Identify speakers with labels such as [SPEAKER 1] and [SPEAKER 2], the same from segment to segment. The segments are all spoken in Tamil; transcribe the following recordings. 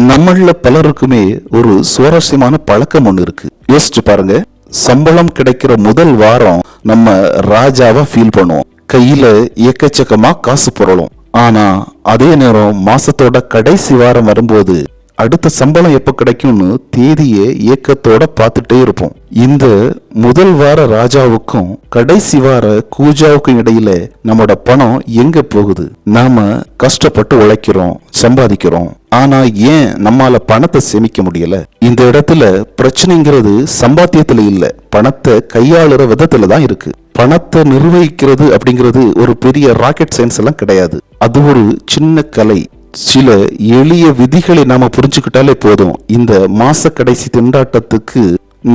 [SPEAKER 1] நம்மள பலருக்குமே ஒரு சுவாரஸ்யமான பழக்கம் ஒண்ணு இருக்கு. யோசிச்சு பாருங்க. சம்பளம் கிடைக்கிற முதல் வாரம் நம்ம ராஜாவா ஃபீல் பண்ணுவோம். கையில எக்கச்சக்கமா காசு புரளும். ஆனா அதே நேரம் மாசத்தோட கடைசி வாரம் வரும்போது அடுத்த சம்பளம் எப்ப கிடைக்கும்னு தேதியை ஏக்கத்தோட பார்த்துட்டே இருப்போம். இந்த முதல் வார ராஜாவுக்கும் கடைசி வார கூஜாவுக்கும் இடையில நம்மோட பணம் எங்க போகுது? நாம கஷ்டப்பட்டு உழைக்கிறோம், சம்பாதிக்கிறோம். ஆனா ஏன் நம்மால பணத்தை சேமிக்க முடியல? இந்த இடத்துல பிரச்சனைங்கிறது சம்பாத்தியத்துல இல்ல, பணத்தை கையாளுற விதத்துல தான் இருக்கு. பணத்தை நிர்வகிக்கிறது அப்படிங்கிறது ஒரு பெரிய ராக்கெட் சயின்ஸ் எல்லாம் கிடையாது. அது ஒரு சின்ன கலை. சில எளிய விதிகளை நாம புரிஞ்சுக்கிட்டாலே போதும், இந்த மாச கடைசி திண்டாட்டத்துக்கு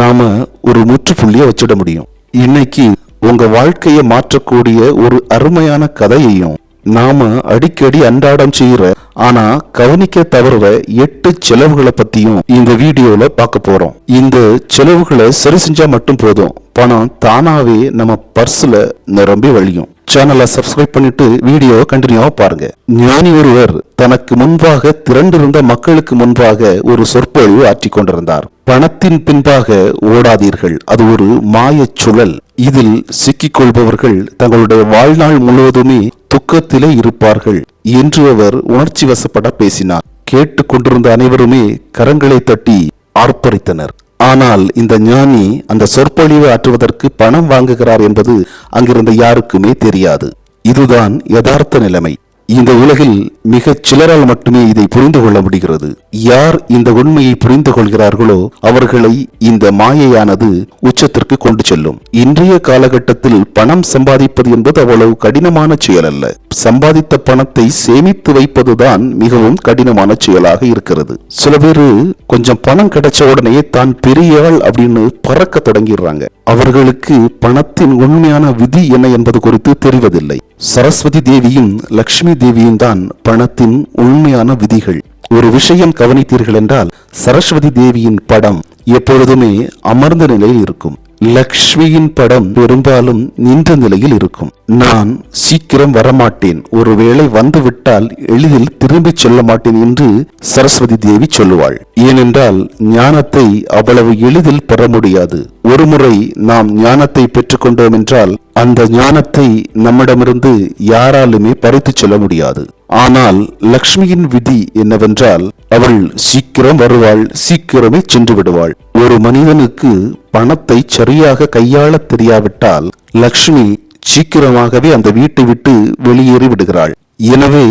[SPEAKER 1] நாம ஒரு முற்றுப்புள்ளிய வச்சிட முடியும். இன்னைக்கு உங்க வாழ்க்கையை மாற்றக்கூடிய ஒரு அருமையான கதையையும் நாம அடிக்கடி அன்றாடம் செய்யற ஆனா கவனிக்க தவறுற 8 செலவுகளை பத்தியும் இந்த வீடியோல பார்க்க போறோம். இந்த செலவுகளை சரி செஞ்சா மட்டும் போதும், பணம் தானாவே நம்ம பர்ஸ்ல நிரம்பி வழியும். சேனலை சப்ஸ்கிரைப் பண்ணிட்டு வீடியோ கண்டினியூவா பாருங்க. ஞானி ஒருவர் தனக்கு முன்பாக திரண்டிருந்த மக்களுக்கு முன்பாக ஒரு சொற்பொழிவு ஆற்றிக் கொண்டிருந்தார். பணத்தின் பின்பாக ஓடாதீர்கள், அது ஒரு மாயச் சுழல். இதில் சிக்கிக் கொள்பவர்கள் தங்களுடைய வாழ்நாள் முழுவதுமே துக்கத்திலே இருப்பார்கள் என்று அவர் உணர்ச்சி வசப்பட பேசினார். கேட்டுக் கொண்டிருந்த அனைவருமே கரங்களை தட்டி ஆர்ப்பரித்தனர். ஆனால் இந்த ஞானி அந்த சொற்பொழிவை ஆற்றுவதற்கு பணம் வாங்குகிறார் என்பது அங்கிருந்த யாருக்குமே தெரியாது. இதுதான் யதார்த்த நிலைமை. இந்த உலகில் மிகச் சிலரால் மட்டுமே இதை புரிந்து கொள்ள முடிகிறது. யார் இந்த உண்மையை புரிந்து கொள்கிறார்களோ அவர்களை இந்த மாயையானது உச்சத்திற்கு கொண்டு செல்லும். இன்றைய காலகட்டத்தில் பணம் சம்பாதிப்பது என்பது அவ்வளவு கடினமான செயல் அல்ல. சம்பாதித்த பணத்தை சேமித்து வைப்பதுதான் மிகவும் கடினமான செயலாக இருக்கிறது. சில பேரு கொஞ்சம் பணம் கிடைச்ச உடனே தான் பெரியாள் அப்படின்னு பறக்க தொடங்கிடுறாங்க. அவர்களுக்கு பணத்தின் உண்மையான விதி என்ன என்பது குறித்து தெரிவதில்லை. சரஸ்வதி தேவியும் லக்ஷ்மி தேவியும் தான் பணத்தின் உண்மையான விதிகள். ஒரு விஷயம் கவனித்தீர்கள் என்றால், சரஸ்வதி தேவியின் படம் எப்பொழுதுமே அமர்ந்த நிலையில் இருக்கும். லக்ஷ்மியின் படம் பெரும்பாலும் நின்ற நிலையில் இருக்கும். நான் சீக்கிரம் வரமாட்டேன், ஒருவேளை வந்துவிட்டால் எளிதில் திரும்பி செல்ல மாட்டேன் என்று சரஸ்வதி தேவி சொல்லுவாள். ஏனென்றால் ஞானத்தை அவ்வளவு எளிதில் பெற முடியாது. ஒருமுறை நாம் ஞானத்தை பெற்றுக்கொண்டோம் என்றால் அந்த ஞானத்தை நம்மிடமிருந்து யாராலுமே பறித்து செல்ல முடியாது. ஆனால் லக்ஷ்மியின் விதி என்னவென்றால், அவள் சீக்கிரம் வருவாள், சீக்கிரமே சென்று விடுவாள். ஒரு மனிதனுக்கு பணத்தை சரியாக கையாள தெரியாவிட்டால் லக்ஷ்மி சீக்கிரமாகவே அந்த வீட்டை விட்டு வெளியேறி விடுகிறாள். எனவே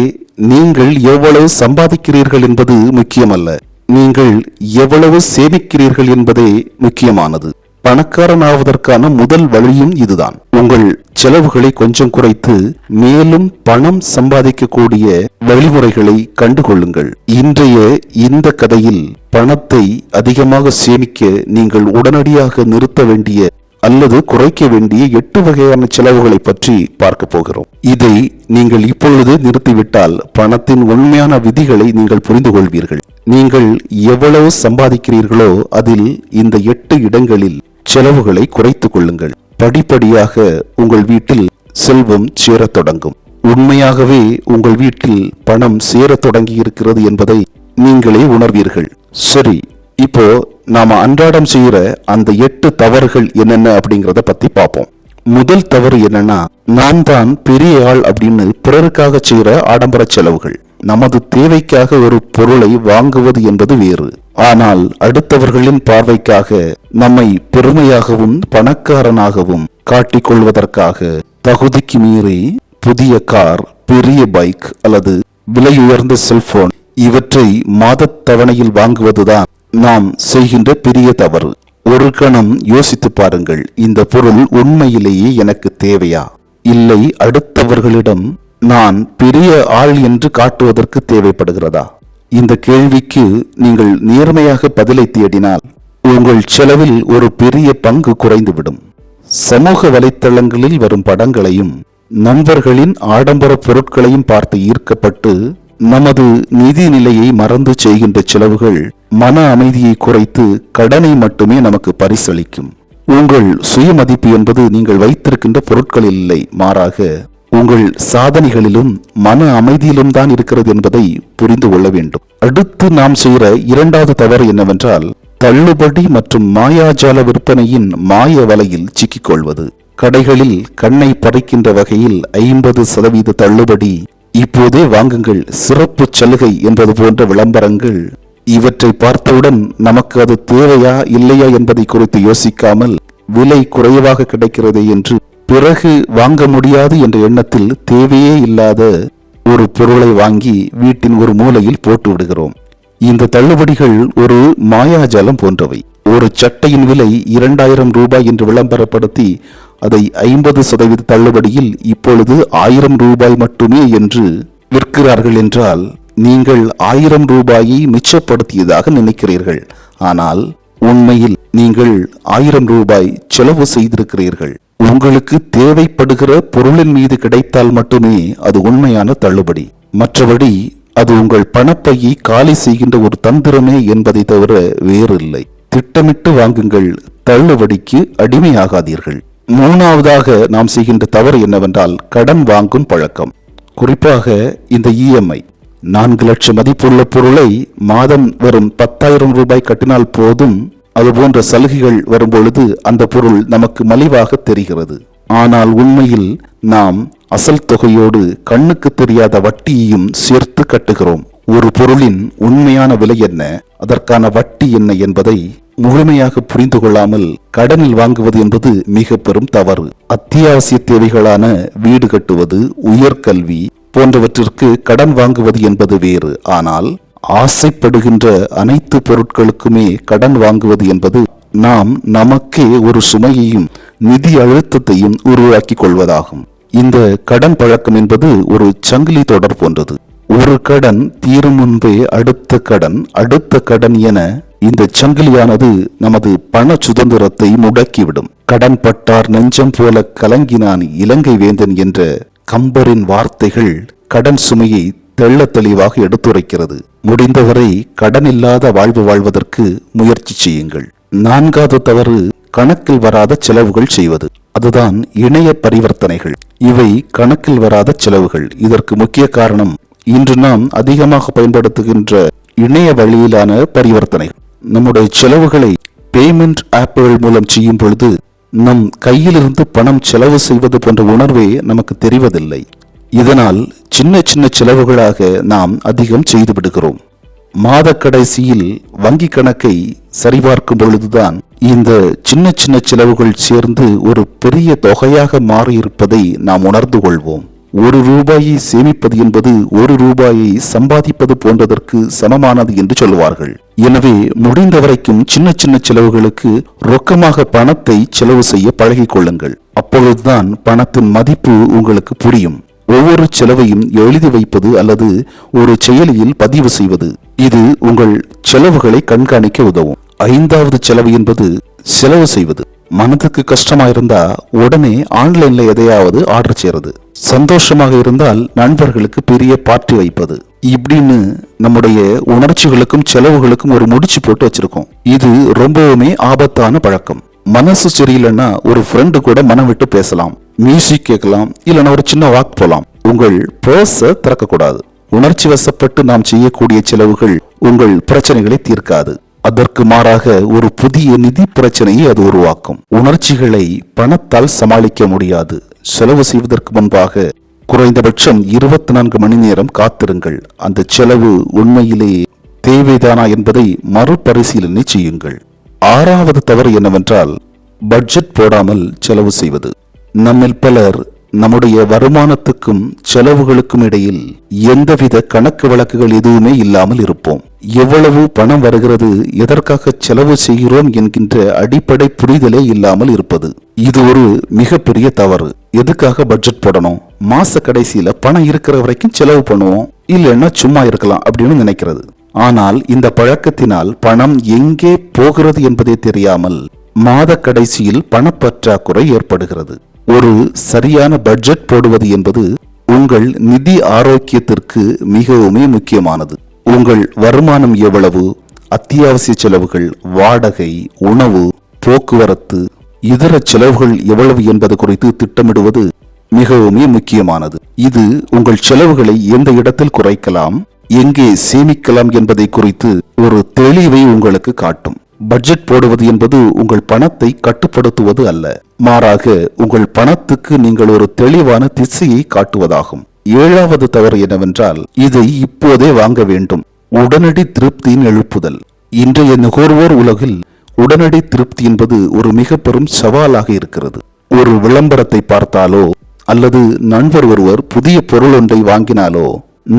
[SPEAKER 1] நீங்கள் எவ்வளவு சம்பாதிக்கிறீர்கள் என்பது முக்கியமல்ல, நீங்கள் எவ்வளவு சேமிக்கிறீர்கள் என்பதே முக்கியமானது. பணக்காரனாவதற்கான முதல் வழியும் இதுதான். உங்கள் செலவுகளை கொஞ்சம் குறைத்து மேலும் பணம் சம்பாதிக்கக்கூடிய வழிமுறைகளை கண்டுகொள்ளுங்கள். இன்றைய இந்த கதையில் பணத்தை அதிகமாக சேமிக்க நீங்கள் உடனடியாக நிறுத்த வேண்டிய அல்லது குறைக்க வேண்டிய 8 வகையான செலவுகளை பற்றி பார்க்க போகிறோம். இதை நீங்கள் இப்பொழுது நிறுத்திவிட்டால் பணத்தின் உண்மையான விதிகளை நீங்கள் புரிந்து கொள்வீர்கள். நீங்கள் எவ்வளவு சம்பாதிக்கிறீர்களோ அதில் இந்த 8 இடங்களில் செலவுகளை குறைத்துக் கொள்ளுங்கள். படிப்படியாக உங்கள் வீட்டில் செல்வம் சேரத் தொடங்கும். உண்மையாகவே உங்கள் வீட்டில் பணம் சேரத் தொடங்கி இருக்கிறது என்பதை நீங்களே உணர்வீர்கள். சரி, இப்போ நாம அன்றாடம் செய்யற அந்த 8 தவறுகள் என்னென்ன அப்படிங்கறத பத்தி பார்ப்போம். முதல் தவறு என்னன்னா, நான் தான் பெரிய ஆள் அப்படின்னு பிறருக்காக செய்யற ஆடம்பர செலவுகள். நமது தேவைக்காக ஒரு பொருளை வாங்குவது என்பது வேறு. ஆனால் அடுத்தவர்களின் பார்வைக்காக நம்மை பெருமையாகவும் பணக்காரனாகவும் காட்டிக் கொள்வதற்காக தகுதிக்கு மீறி புதிய கார், பெரிய பைக் அல்லது விலை உயர்ந்த செல்போன் இவற்றை மாதத் தவணையில் வாங்குவதுதான் நாம் செய்கின்ற பெரிய தவறு. ஒரு கணம் யோசித்து பாருங்கள், இந்த பொருள் உண்மையிலேயே எனக்கு தேவையா, இல்லை அடுத்தவர்களிடம் நான் பெரிய ஆள் என்று காட்டுவதற்கு தேவைப்படுகிறதா? இந்த கேள்விக்கு நீங்கள் நேர்மையாக பதிலை தேடினால் உங்கள் செலவில் ஒரு பெரிய பங்கு குறைந்துவிடும். சமூக வலைத்தளங்களில் வரும் படங்களையும் நண்பர்களின் ஆடம்பர பொருட்களையும் பார்த்து ஈர்க்கப்பட்டு நமது நிதி நிலையை மறந்து செய்கின்ற செலவுகள் மன அமைதியை குறைத்து கடனை மட்டுமே நமக்கு பரிசளிக்கும். உங்கள் சுய மதிப்பு என்பது நீங்கள் வைத்திருக்கின்ற பொருட்களில் இல்லை, மாறாக உங்கள் சாதனைகளிலும் மன அமைதியிலும் தான் இருக்கிறது என்பதை புரிந்து கொள்ள வேண்டும். அடுத்து நாம் செய்கிற இரண்டாவது தவறு என்னவென்றால், தள்ளுபடி மற்றும் மாயாஜால விற்பனையின் மாய வலையில் சிக்கிக்கொள்வது. கடைகளில் கண்ணை பறிக்கின்ற வகையில் 50% தள்ளுபடி, இப்போதே வாங்குங்கள், சிறப்பு சலுகை என்பது போன்ற விளம்பரங்கள். இவற்றை பார்த்தவுடன் நமக்கு அது தேவையா இல்லையா என்பதை குறித்து யோசிக்காமல், விலை குறைவாக கிடைக்கிறதே என்று பிறகு வாங்க முடியாது என்ற எண்ணத்தில் தேவையே இல்லாத ஒரு பொருளை வாங்கி வீட்டின் ஒரு மூலையில் போட்டு விடுகிறோம். இந்த தள்ளுபடிகள் ஒரு மாயாஜாலம் போன்றவை. ஒரு சட்டையின் விலை 2000 ரூபாய் என்று விளம்பரப்படுத்தி அதை 50% தள்ளுபடியில் இப்பொழுது 1000 ரூபாய் மட்டுமே என்று விற்கிறார்கள் என்றால், நீங்கள் 1000 ரூபாயை மிச்சப்படுத்தியதாக நினைக்கிறீர்கள். ஆனால் உண்மையில் நீங்கள் 1000 ரூபாய் செலவு செய்திருக்கிறீர்கள். உங்களுக்கு தேவைப்படுகிற பொருளின் மீது கிடைத்தால் மட்டுமே அது உண்மையான தள்ளுபடி. மற்றபடி அது உங்கள் பணப்பையை காலி செய்கின்ற ஒரு தந்திரமே என்பதை தவிர வேறில்லை. திட்டமிட்டு வாங்குங்கள், தள்ளுபடிக்கு அடிமையாகாதீர்கள். மூணாவதாக நாம் செய்கின்ற தவறு என்னவென்றால், கடன் வாங்கும் பழக்கம். குறிப்பாக இந்த EMI. 4 லட்சம் மதிப்புள்ள பொருளை மாதம் வரும் 10,000 ரூபாய் கட்டினால் போதும், அதுபோன்ற சலுகைகள் வரும்பொழுது அந்த பொருள் நமக்கு மலிவாக தெரிகிறது. ஆனால் உண்மையில் நாம் அசல் தொகையோடு கண்ணுக்கு தெரியாத வட்டியையும் சேர்த்து கட்டுகிறோம். ஒரு பொருளின் உண்மையான விலை என்ன, அதற்கான வட்டி என்ன என்பதை முழுமையாக புரிந்து கொள்ளாமல் கடனில் வாங்குவது என்பது மிக பெரும் தவறு. அத்தியாவசிய தேவைகளான வீடு கட்டுவது, உயர்கல்வி போன்றவற்றிற்கு கடன் வாங்குவது என்பது வேறு. ஆனால் ஆசைப்படுகின்ற அனைத்து பொருட்களுக்குமே கடன் வாங்குவது என்பது நாம் நமக்கே ஒரு சுமையையும் நிதி அழுத்தத்தையும் உருவாக்கி கொள்வதாகும். இந்த கடன் பழக்கம் என்பது ஒரு சங்கிலி தொடர் போன்றது. ஒரு கடன் தீரும் முன்பே அடுத்த கடன் என இந்த சங்கிலியானது நமது பண சுதந்திரத்தை முடக்கிவிடும். கடன் பட்டார் நெஞ்சம் போல கலங்கினான் இலங்கை வேந்தன் என்ற கம்பரின் வார்த்தைகள் கடன் சுமையை தெள்ள தெளிவாக எடுத்துரைக்கிறது. முடிந்தவரை கடன் இல்லாத வாழ்வு வாழ்வதற்கு முயற்சி செய்யுங்கள். நான்காவது தவறு, கணக்கில் வராத செலவுகள் செய்வது. அதுதான் இணைய பரிவர்த்தனைகள். இவை கணக்கில் வராத செலவுகள். இதற்கு முக்கிய காரணம், இன்று நாம் அதிகமாக பயன்படுத்துகின்ற இணைய வழியிலான பரிவர்த்தனைகள். நம்முடைய செலவுகளை பேமெண்ட் ஆப்புகள் மூலம் செய்யும் பொழுது நம் கையிலிருந்து பணம் செலவு செய்வது போன்ற உணர்வே நமக்கு தெரிவதில்லை. இதனால் சின்ன சின்ன செலவுகளாக நாம் அதிகம் செய்து விடுகிறோம். மாத கடைசியில் வங்கி கணக்கை சரிபார்க்கும் பொழுதுதான் இந்த சின்ன சின்ன செலவுகள் சேர்ந்து ஒரு பெரிய தொகையாக மாறியிருப்பதை நாம் உணர்ந்து கொள்வோம். 1 ரூபாயை சேமிப்பது என்பது 1 ரூபாயை சம்பாதிப்பது போன்றதற்கு சமமானது என்று சொல்லுவார்கள். எனவே முடிந்த வரைக்கும் சின்ன சின்ன செலவுகளுக்கு ரொக்கமாக பணத்தை செலவு செய்ய பழகிக் கொள்ளுங்கள். அப்பொழுதுதான் பணத்தின் மதிப்பு உங்களுக்கு புரியும். ஒவ்வொரு செலவையும் எழுதி வைப்பது அல்லது ஒரு செயலியில் பதிவு செய்வது, இது உங்கள் செலவுகளை கண்காணிக்க உதவும். 5வது செலவு என்பது செலவு செய்வது. மனதுக்கு கஷ்டமா இருந்தா உடனே ஆன்லைன்ல எதையாவது ஆர்டர் செய்யறது, சந்தோஷமாக இருந்தால் நண்பர்களுக்கு பெரிய பார்ட்டி வைப்பது, இப்படின்னு நம்முடைய உணர்ச்சிகளுக்கும் செலவுகளுக்கும் ஒரு முடிச்சு போட்டு வச்சிருக்கோம். இது ரொம்பவுமே ஆபத்தான பழக்கம். மனசு சரியில்லைன்னா ஒரு ஃப்ரெண்டு கூட மனம் விட்டு பேசலாம், மியூசிக் கேட்கலாம், இல்லைன்னா ஒரு சின்ன வாக் போலாம். உங்கள் பர்ஸை திறக்கக்கூடாது. உணர்ச்சி வசப்பட்டு நாம் செய்யக்கூடிய செலவுகள் உங்கள் பிரச்சனைகளை தீர்க்காது. அதற்கு மாறாக ஒரு புதிய நிதி பிரச்சனையை அது உருவாக்கும். உணர்ச்சிகளை பணத்தால் சமாளிக்க முடியாது. செலவு செய்வதற்கு முன்பாக குறைந்தபட்சம் 24 மணி நேரம் காத்திருங்கள். அந்த செலவு உண்மையிலேயே தேவைதானா என்பதை மறுபரிசீலனை செய்யுங்கள். 6வது தவறு என்னவென்றால், பட்ஜெட் போடாமல் செலவு செய்வது. நம்மில் பலர் நம்முடைய வருமானத்துக்கும் செலவுகளுக்கும் இடையில் எந்தவித கணக்கு வழக்குகள் எதுவுமே இல்லாமல் இருப்போம். எவ்வளவு பணம் வருகிறது, எதற்காக செலவு செய்கிறோம் என்கின்ற அடிப்படை புரிதலே இல்லாமல் இருப்பது, இது ஒரு மிகப்பெரிய தவறு. எதுக்காக பட்ஜெட் போடணும்? மாச கடைசியில பணம் இருக்கிற வரைக்கும் செலவு பண்ணுவோம், இல்லைன்னா சும்மா இருக்கலாம் அப்படின்னு நினைக்கிறது. ஆனால் இந்த பழக்கத்தினால் பணம் எங்கே போகிறது என்பதே தெரியாமல் மாத கடைசியில் பணப்பற்றாக்குறை ஏற்படுகிறது. ஒரு சரியான பட்ஜெட் போடுவது என்பது உங்கள் நிதி ஆரோக்கியத்திற்கு மிகவும் முக்கியமானது. உங்கள் வருமானம் எவ்வளவு, அத்தியாவசிய செலவுகள், வாடகை, உணவு, போக்குவரத்து, இதர செலவுகள் எவ்வளவு என்பது குறித்து திட்டமிடுவது மிகவுமே முக்கியமானது. இது உங்கள் செலவுகளை எந்த இடத்தில் குறைக்கலாம், எங்கே சேமிக்கலாம் என்பதை குறித்து ஒரு தெளிவை உங்களுக்கு காட்டும். பட்ஜெட் போடுவது என்பது உங்கள் பணத்தை கட்டுப்படுத்துவது அல்ல, மாறாக உங்கள் பணத்துக்கு நீங்கள் ஒரு தெளிவான திசையை காட்டுவதாகும். 7வது தவறு என்னவென்றால், இதை இப்போதே வாங்க வேண்டும். உடனடி திருப்தியின் எழுப்புதல். இன்றைய நுகர்வோர் உலகில் உடனடி திருப்தி என்பது ஒரு மிக பெரும் சவாலாக இருக்கிறது. ஒரு விளம்பரத்தை பார்த்தாலோ அல்லது நண்பர் ஒருவர் புதிய பொருள் ஒன்றை வாங்கினாலோ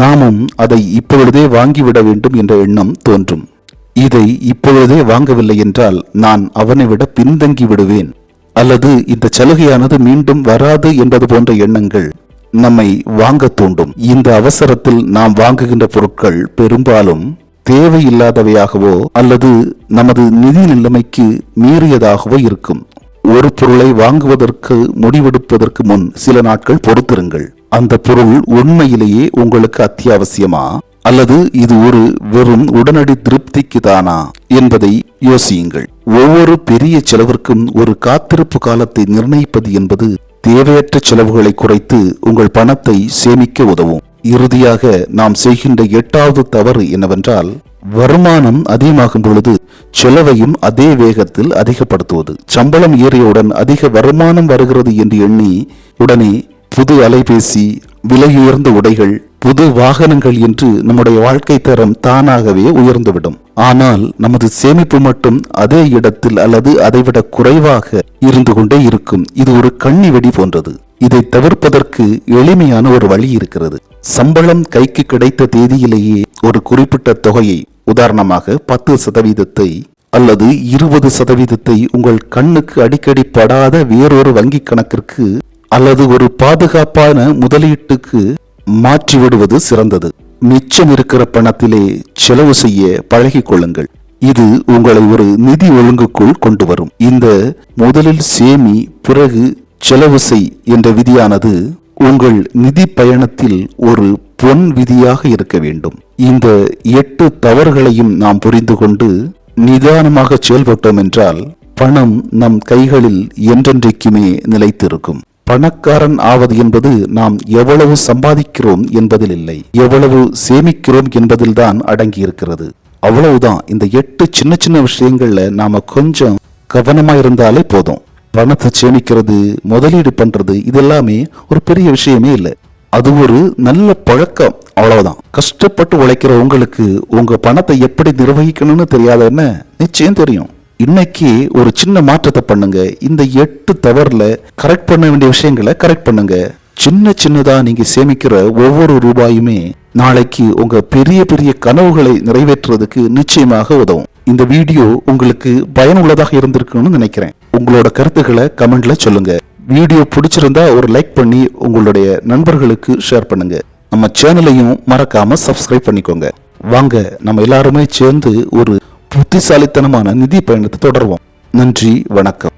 [SPEAKER 1] நாமும் அதை இப்பொழுதே வாங்கிவிட வேண்டும் என்ற எண்ணம் தோன்றும். இதை இப்பொழுதே வாங்கவில்லை என்றால் நான் அவனை விட பின்தங்கி விடுவேன், அல்லது இந்த சலுகையானது மீண்டும் வராது என்பது போன்ற எண்ணங்கள் நம்மை வாங்க தூண்டும். இந்த அவசரத்தில் நாம் வாங்குகின்ற பொருட்கள் பெரும்பாலும் தேவையில்லாதவையாகவோ அல்லது நமது நிதி நிலைமைக்கு மீறியதாகவோ இருக்கும். ஒரு பொருளை வாங்குவதற்கு முடிவெடுப்பதற்கு முன் சில நாட்கள் பொறுத்திருங்கள். அந்த பொருள் உண்மையிலேயே உங்களுக்கு அத்தியாவசியமா அல்லது இது ஒரு வெறும் உடனடி திருப்திக்கு தானா என்பதை யோசியுங்கள். ஒவ்வொரு பெரிய செலவிற்கும் ஒரு காத்திருப்பு காலத்தை நிர்ணயிப்பது என்பது தேவையற்ற செலவுகளை குறைத்து உங்கள் பணத்தை சேமிக்க உதவும். இறுதியாக நாம் செய்கின்ற 8வது தவறு என்னவென்றால், வருமானம் அதிகமாகும் பொழுது செலவையும் அதே வேகத்தில் அதிகப்படுத்துவது. சம்பளம் ஏறியவுடன் அதிக வருமானம் வருகிறது என்று எண்ணி உடனே புது அலைபேசி, விலையுயர்ந்த உடைகள், புது வாகனங்கள் என்று நம்முடைய வாழ்க்கை தரம் தானாகவே உயர்ந்துவிடும். ஆனால் நமது சேமிப்பு மட்டும் அதே இடத்தில் அல்லது அதைவிட குறைவாக இருந்து கொண்டே இருக்கும். இது ஒரு கண்ணி வெடி போன்றது. இதை தவிர்ப்பதற்கு எளிமையான ஒரு வழி இருக்கிறது. சம்பளம் கைக்கு கிடைத்த தேதியிலேயே ஒரு குறிப்பிட்ட தொகையை, உதாரணமாக 10% அல்லது 20% உங்கள் கண்ணுக்கு அடிக்கடி படாத வேறொரு வங்கி கணக்கிற்கு அல்லது ஒரு பாதுகாப்பான முதலீட்டுக்கு மாற்றிவிடுவது சிறந்தது. மிச்சம் இருக்கிற பணத்திலே செலவு செய்ய பழகிக் கொள்ளுங்கள். இது உங்களை ஒரு நிதி ஒழுங்குக்குள் கொண்டு வரும். இந்த முதலில் சேமி பிறகு செலவு செய் என்ற விதியானது உங்கள் நிதி பயணத்தில் ஒரு பொன் விதியாக இருக்க வேண்டும். இந்த 8 தவறுகளையும் நாம் புரிந்து கொண்டு நிதானமாக செயல்பட்டோம் என்றால் பணம் நம் கைகளில் என்றென்றைக்குமே நிலைத்திருக்கும். பணக்காரன் ஆவது என்பது நாம் எவ்வளவு சம்பாதிக்கிறோம் என்பதில் இல்லை, எவ்வளவு சேமிக்கிறோம் என்பதில் தான் அடங்கி இருக்கிறது. அவ்வளவுதான். இந்த 8 சின்ன சின்ன விஷயங்கள்ல நாம கொஞ்சம் கவனமா இருந்தாலே போதும். பணத்தை சேமிக்கிறது, முதலீடு பண்றது, இதெல்லாமே ஒரு பெரிய விஷயமே இல்லை. அது ஒரு நல்ல பழக்கம், அவ்வளவுதான். கஷ்டப்பட்டு உழைக்கிற உங்களுக்கு உங்க பணத்தை எப்படி நிர்வகிக்கணும்னு தெரியாதுன்னு நிச்சயம் தெரியும். இன்னைக்கு ஒரு சின்ன மாற்றத்தை பண்ணுங்க. இந்த 8 தவறுல கரெக்ட் பண்ண வேண்டிய விஷயங்களை கரெக்ட் பண்ணுங்க. சின்ன சின்னதா நீங்க சேமிக்கிற ஒவ்வொரு ரூபாயுமே நாளைக்கு உங்க பெரிய பெரிய கனவுகளை நிறைவேற்றுறதுக்கு நிச்சயமாக உதவும். இந்த வீடியோ உங்களுக்கு பயனுள்ளதாக இருந்திருக்குன்னு நினைக்கிறேன். உங்களோட கருத்துக்களை கமெண்ட்ல சொல்லுங்க. வீடியோ பிடிச்சிருந்தா ஒரு லைக் பண்ணி உங்களுடைய நண்பர்களுக்கு ஷேர் பண்ணுங்க. நம்ம சேனலையும் மறக்காம சப்ஸ்கிரைப் பண்ணிக்கோங்க. வாங்க நம்ம எல்லாருமே சேர்ந்து ஒரு புத்திசாலித்தனமான நிதி பயணத்தை தொடர்வோம். நன்றி, வணக்கம்.